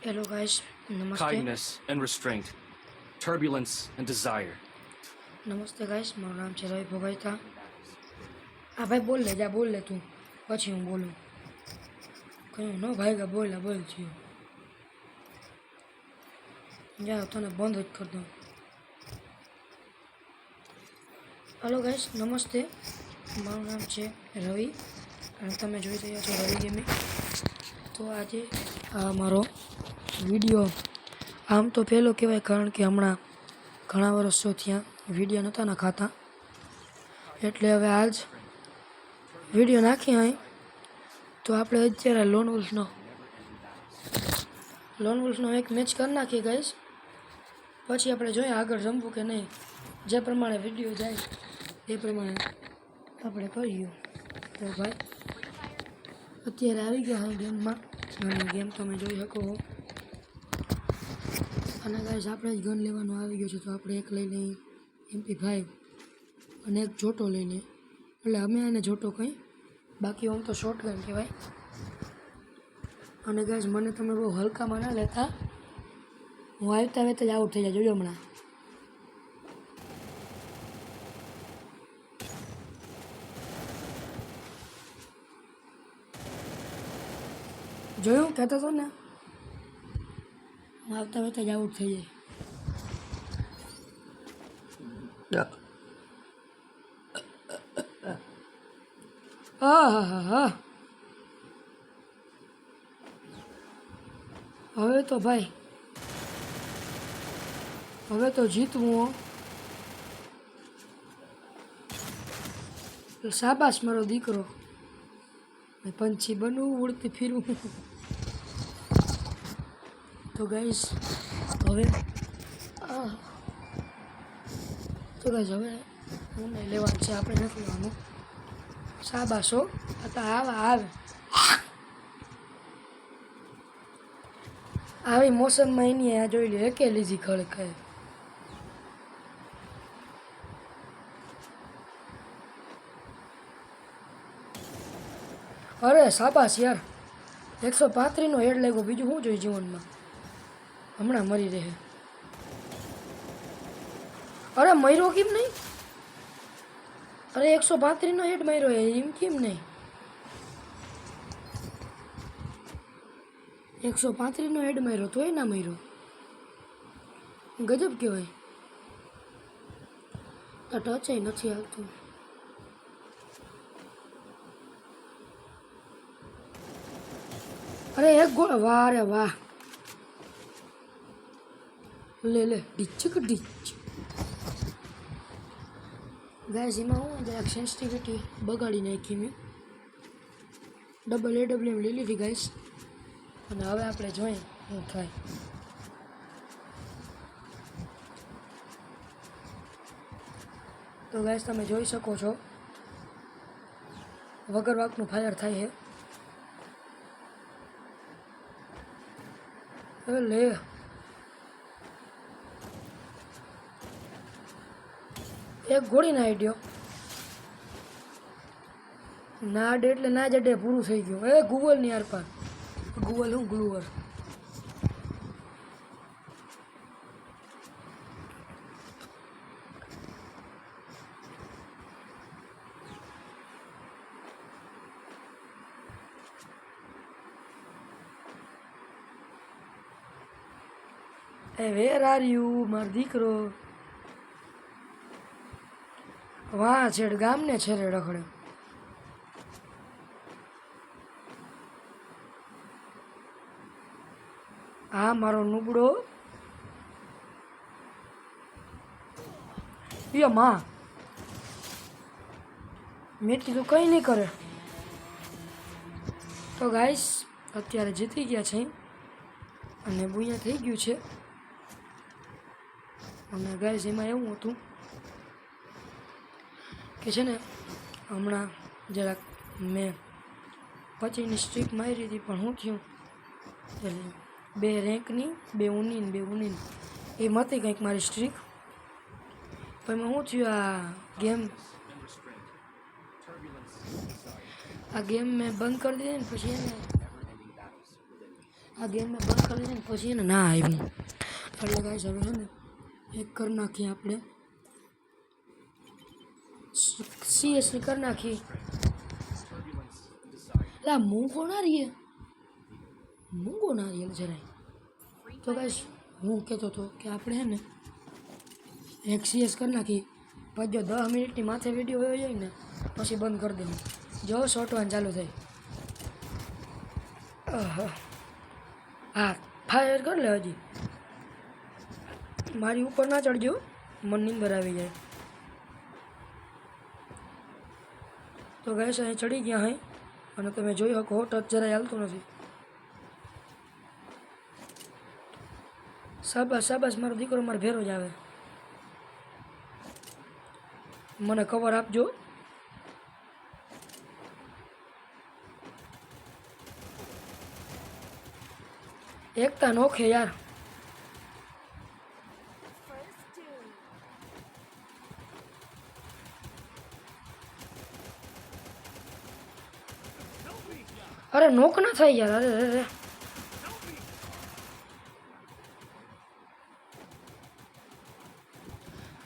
Hello guys, namaste. kindness and restraint, turbulence and desire. નમસ્તે guys, મારું નામ છે રવિ ભોગાઈતા. આ ભાઈ બોલ લે તું, પછી હું બોલું. કયું ન ભાઈ બોલ છે. જા તને બંધ જ કરી દઉં. હેલો ગાઈસ, નમસ્તે. મારું નામ છે રવિ અને તમે જોઈ રહ્યા છો રવિ ગેમિંગ. તો આજે આ મારો વિડીયો આમ તો પહેલો કહેવાય, કારણ કે હમણાં ઘણા વર્ષો ત્યાં વિડીયો નહોતા નાખાતા, એટલે હવે આજ વિડીયો નાખી અહીં. તો આપણે અત્યારે લોન વુલ્ફનો એક મેચ કરી નાખીએ ગાઈસ. પછી આપણે જોઈએ આગળ જમવું કે નહીં. જે પ્રમાણે વિડીયો જાય એ પ્રમાણે આપણે કરીએ. તો ભાઈ અત્યારે આવી ગયા હા ગેમમાં, અને ગેમ તમે જોઈ શકો છો. અને ગાઈસ આપણે જ ગન લેવાનો આવી ગયો છે, તો આપણે એક લઈ લઈએ MP5 અને એક જોટો લઈ લઈએ. એટલે અમે આને જોટો કંઈ, બાકી આમ તો શોર્ટ ગન કહેવાય. અને ગાઈસ મને તમે બહુ હલકામાં ના લેતા, હું આવતા વેત જ આઉટ થઈ જાય. જોયો હમણાં જોયું, કહેતો હતો ને હું આવતા વેત જ આઉટ થઈ જાય. હા હવે તો ભાઈ, હવે તો જીતવું. શાબાશ મારો દીકરો. પંછી બનવું, ઉડતી ફીરવું. તો ગાઈસ હવે હું નહીં લેવાનું છે, આપણે નથી લેવાનું. શાબાશો આવે આવી મોસમમાં એની આ જોઈ લે એકે લીધી ખળખે. અરે શાબાશ યાર, 135નો હેડ લાગ્યો. બીજું શું જોઈએ જીવનમાં, હમણાં મરી રહે. અરે મર્યો કેમ નહીં? અરે 135નો હેડ માર્યો એમ કેમ નહીં? 135નો હેડ માર્યો તોય ના માર્યો. ગજબ કહેવાય. આ ટચ નથી આવતું. અરે એક ગોળ, વાહ રે વાહ. લે ડીચ ગાઈસ. એમાં હું જરાક સેન્સિટિવિટી બગાડી નાખી મેં. ડબલ AWM લઈ લીધી ગાઈસ. અને હવે આપણે જોઈએ શું થાય. તો ગાઈસ તમે જોઈ શકો છો વગર વાકનું ફાયર થાય છે. લે એક ગોળી ના આઈડિયો ના અડે એટલે ના જ અડે, પૂરું થઈ ગયું. ગૂગલ ની યાર પર ગૂગલ હું ગ્લુવર. વેર આર યુ મારો દીકરો? વાહ છેડ ગામને છેડે રખડે. હા મારો નુબડો. માં મેં કીધું કંઈ નહીં કરે. તો ગાઈસ અત્યારે જીતી ગયા છે અને બુયા થઈ ગયું છે. અને ગાઈસ એમાં એવું હતું કે છે ને, હમણાં જરાક મેં 25ની સ્ટ્રીક મારી હતી, પણ શું થયું એટલે 2 રેન્કની 2 ઊની એમ હતી કંઈક મારી સ્ટ્રીક. પણ શું થયું, આ ગેમ મેં બંધ કરી દીધી ને પછી એને આ ગેમ મેં બંધ કરી ને પછી એને ના આવ્યું એટલે ગાઈસ હવે છે ને એક કરી નાખીએ આપણે સીએસની કરી નાખીએ એટલે મૂંગો ના રહીએ જરાય તો ગાઈસ હું કહેતો હતો કે આપણે છે ને એક સીએસ કરી નાખી પછી જો 10 મિનિટની માથે વિડીયો વયો જાય ને પછી બંધ કરી દેવું જો શોર્ટવાન ચાલુ થાય હા ફાયર કરી લે હજી મારી ઉપર ના ચડજો મને નીંદર આવી જાય તો ગાઈસ અહીં ચડી ગયા હઈ અને તમે જોઈ શકો ટચ જરાય હાલતું નથી શાબાશ મારો દીકરો મારો ભેરો જ આવે મને કવર આપજો એકતા નોખે યાર અરે નોક ના થાય યાર અરે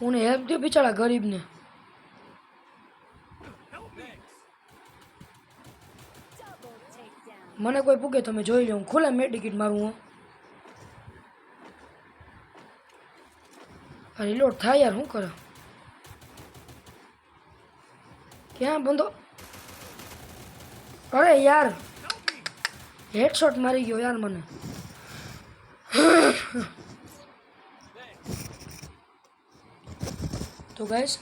હું હેલ્પ દે બિચારા ગરીબને મને કોઈ પૂગે તમે જોઈ લો હું ખુલ્લા મેડિકિટ મારું હું અરે લોટ થાય યાર શું કરે ક્યાં બંધો અરે યાર હેડશોટ મારી ગયો યાર મને તો ગાઈસ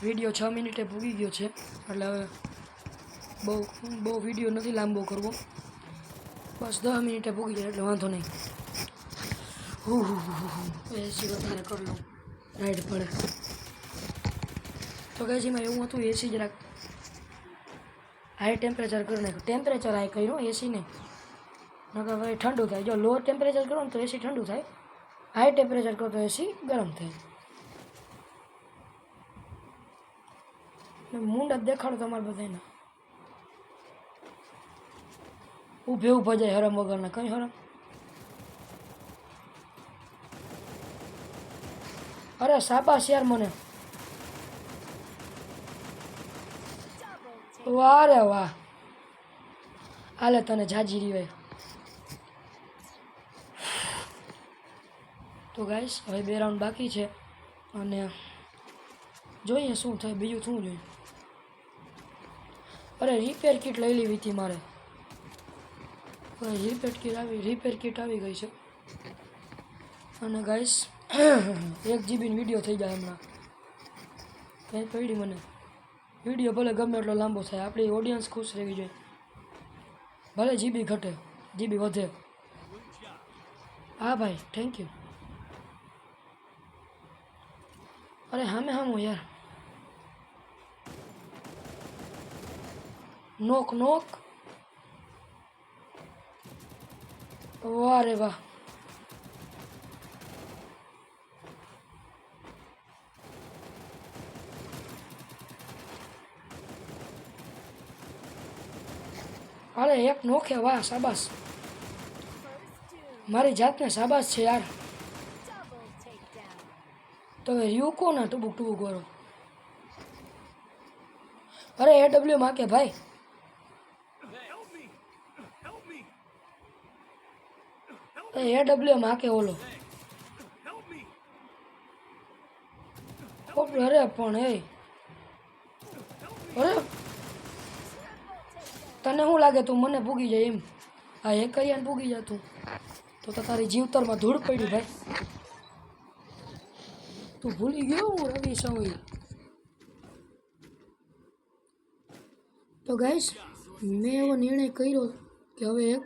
વિડીયો 6 મિનિટે પૂગી ગયો છે એટલે હવે બહુ વિડીયો નથી લાંબો કરવો બસ 10 મિનિટે પૂગી જાય એટલે વાંધો નહીં એસી વધારે કરી લઉં રાઈડ પડે તો ગાઈસ એમાં એવું હતું એસી જરાક હાઈ ટેમ્પરેચર કરી નાખ્યું ટેમ્પરેચર હાઈ કર્યું એસી નહીં નકર ભાઈ ઠંડુ થાય જો લો ટેમ્પરેચર કરો ને તો એસી ઠંડુ થાય હાઈ ટેમ્પરેચર કરો તો એસી ગરમ થાય મૂંડ જ દેખાડો તમારે બધાને ઊભા જાય હરમ વગરના કઈ હરમ અરે શાબાશ યાર મને વાહ રે વાહ હાલે તને જાજી રીવાય તો ગાઈસ હવે 2 રાઉન્ડ બાકી છે અને જોઈએ શું થાય બીજું શું જોઈએ અરે રિપેર કિટ લઈ લેવી હતી મારે રિપેર કિટ આવી ગઈ છે અને ગાઈસ 1 GB વિડીયો થઈ જાય હમણાં કંઈ પડી મને વિડીયો ભલે ગમે એટલો લાંબો થાય આપણી ઓડિયન્સ ખુશ રહેવી જોઈએ ભલે જીબી ઘટે જીબી વધે હા ભાઈ થેન્ક યુ અરે હામે યાર નોક વાહ રે વાહ અરે એક નોખે વાહ શાબાશ મારી જાતને શાબાશ છે યાર તો રહ્યું કોના ટુબુક કરો અરે AW માં કે ભાઈ AW માં કે ઓલો અરે પણ અરે તને શું લાગે તું મને ભૂગી જાય એમ આ એકરિયાને ભૂગી જા તું તો તારી જીવતરમાં ધૂળ પડી ભાઈ તું ભૂલી ગયો હું રવિ સવઈ તો ગાઈસ મેં એવો નિર્ણય કર્યો કે હવે એક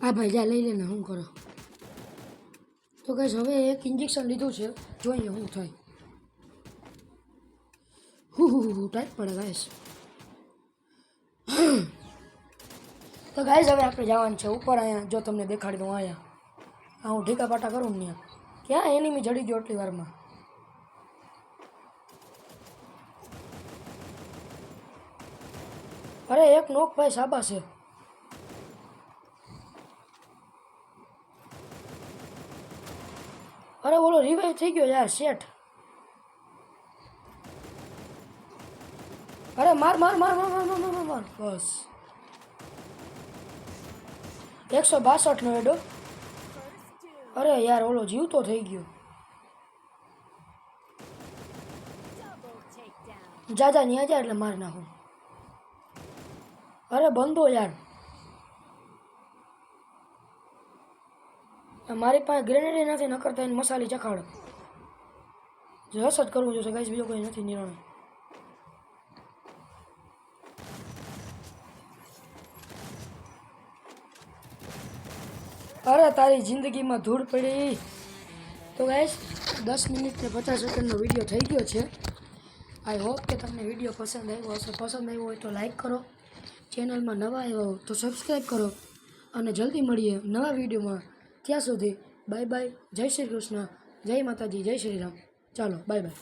આ ભાઈ જા લઈ લેને શું કરો તો ગાઈસ હવે એક ઇન્જેક્શન લીધું છે જોઈએ શું થાય ટાઈટ પડે ગાઈસ તો ગાઈસ હવે આપણે જવાનું છે ઉપર અહીંયા જો તમને દેખાડી દઉં અહીંયા હું ઢીકા પાટા કરું ને ક્યાં એનિમી જડી ગયો એટલી વારમાં અરે એક નોક ભાઈ સાબા છે રિવાઈવ થઈ ગયો યાર શેઠ. અરે માર માર માર માર માર માર માર માર બસ 162 નો એડો. અરે યાર ઓલો જીવતો થઈ ગયો. જા જા ન્યા જા એટલે માર નાખું. અરે બંધો યાર. મારી પાસે ગ્રેનેડ નથી નકરતા એને મસાલી ચખાડો. રસ જ કરવું જોશે ગાઈસ, બીજો કોઈ નથી નિર્ણય. અરે તારી જિંદગીમાં ધૂળ પડી. તો ગાઈસ 10 મિનિટ ને 50 સેકન્ડનો વિડીયો થઈ ગયો છે. આઈ હોપ કે તમને વિડીયો પસંદ આવ્યો હશે. પસંદ આવ્યો હોય તો લાઈક કરો, ચેનલમાં નવા આવ્યા હો તો સબસ્ક્રાઈબ કરો, અને જલ્દી મળીએ નવા વિડીયોમાં. ત્યાં સુધી બાય બાય. જય શ્રી કૃષ્ણ, જય માતાજી, જય શ્રી રામ. ચાલો બાય બાય.